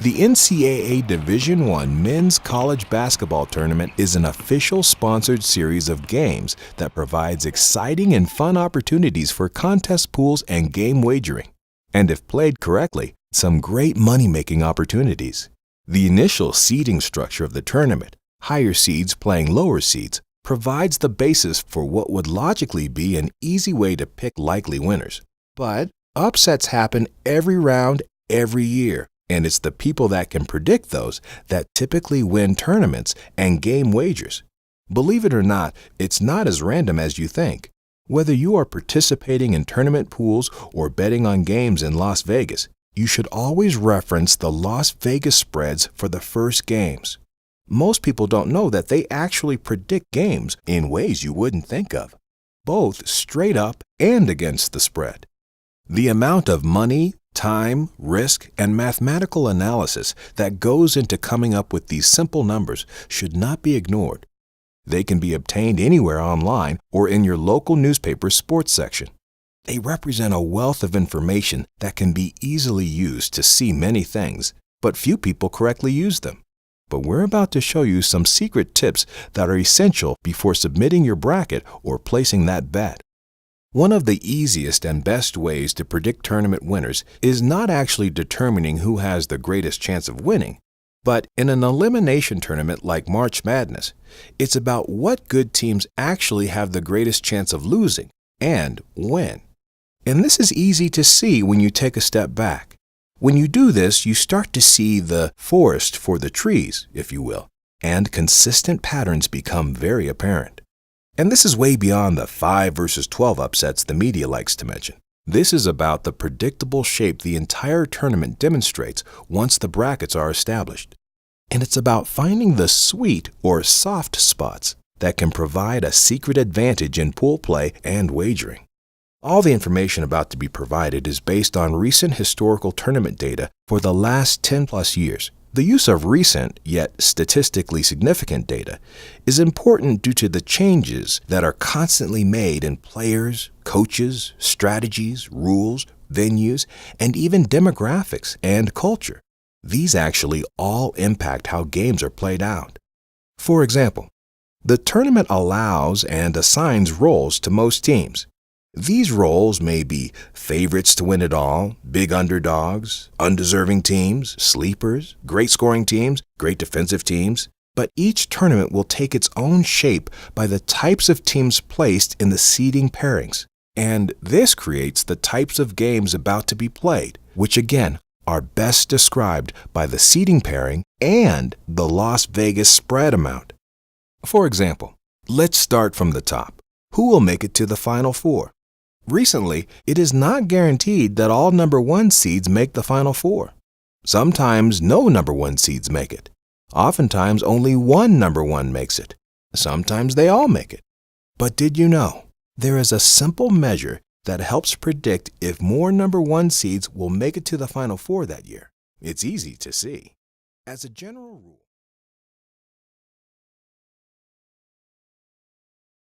The NCAA Division I Men's College Basketball Tournament is an official sponsored series of games that provides exciting and fun opportunities for contest pools and game wagering, and if played correctly, some great money-making opportunities. The initial seeding structure of the tournament, higher seeds playing lower seeds, provides the basis for what would logically be an easy way to pick likely winners. But upsets happen every round, every year. And it's the people that can predict those that typically win tournaments and game wagers. Believe it or not, it's not as random as you think. Whether you are participating in tournament pools or betting on games in Las Vegas, you should always reference the Las Vegas spreads for the first games. Most people don't know that they actually predict games in ways you wouldn't think of, both straight up and against the spread. The amount of money, time, risk, and mathematical analysis that goes into coming up with these simple numbers should not be ignored. They can be obtained anywhere online or in your local newspaper's sports section. They represent a wealth of information that can be easily used to see many things, but few people correctly use them. But we're about to show you some secret tips that are essential before submitting your bracket or placing that bet. One of the easiest and best ways to predict tournament winners is not actually determining who has the greatest chance of winning, but in an elimination tournament like March Madness, it's about what good teams actually have the greatest chance of losing and when. And this is easy to see when you take a step back. When you do this, you start to see the forest for the trees, if you will, and consistent patterns become very apparent. And this is way beyond the 5 versus 12 upsets the media likes to mention. This is about the predictable shape the entire tournament demonstrates once the brackets are established. And it's about finding the sweet or soft spots that can provide a secret advantage in pool play and wagering. All the information about to be provided is based on recent historical tournament data for the last 10+ years. The use of recent, yet statistically significant data is important due to the changes that are constantly made in players, coaches, strategies, rules, venues, and even demographics and culture. These actually all impact how games are played out. For example, the tournament allows and assigns roles to most teams. These roles may be favorites to win it all, big underdogs, undeserving teams, sleepers, great scoring teams, great defensive teams, but each tournament will take its own shape by the types of teams placed in the seeding pairings. And this creates the types of games about to be played, which again are best described by the seeding pairing and the Las Vegas spread amount. For example, let's start from the top. Who will make it to the Final Four? Recently, it is not guaranteed that all number 1 seeds make the Final Four. Sometimes no number 1 seeds make it. Oftentimes only one number 1 makes it. Sometimes they all make it. But did you know, there is a simple measure that helps predict if more number 1 seeds will make it to the Final Four that year. It's easy to see. As a general rule,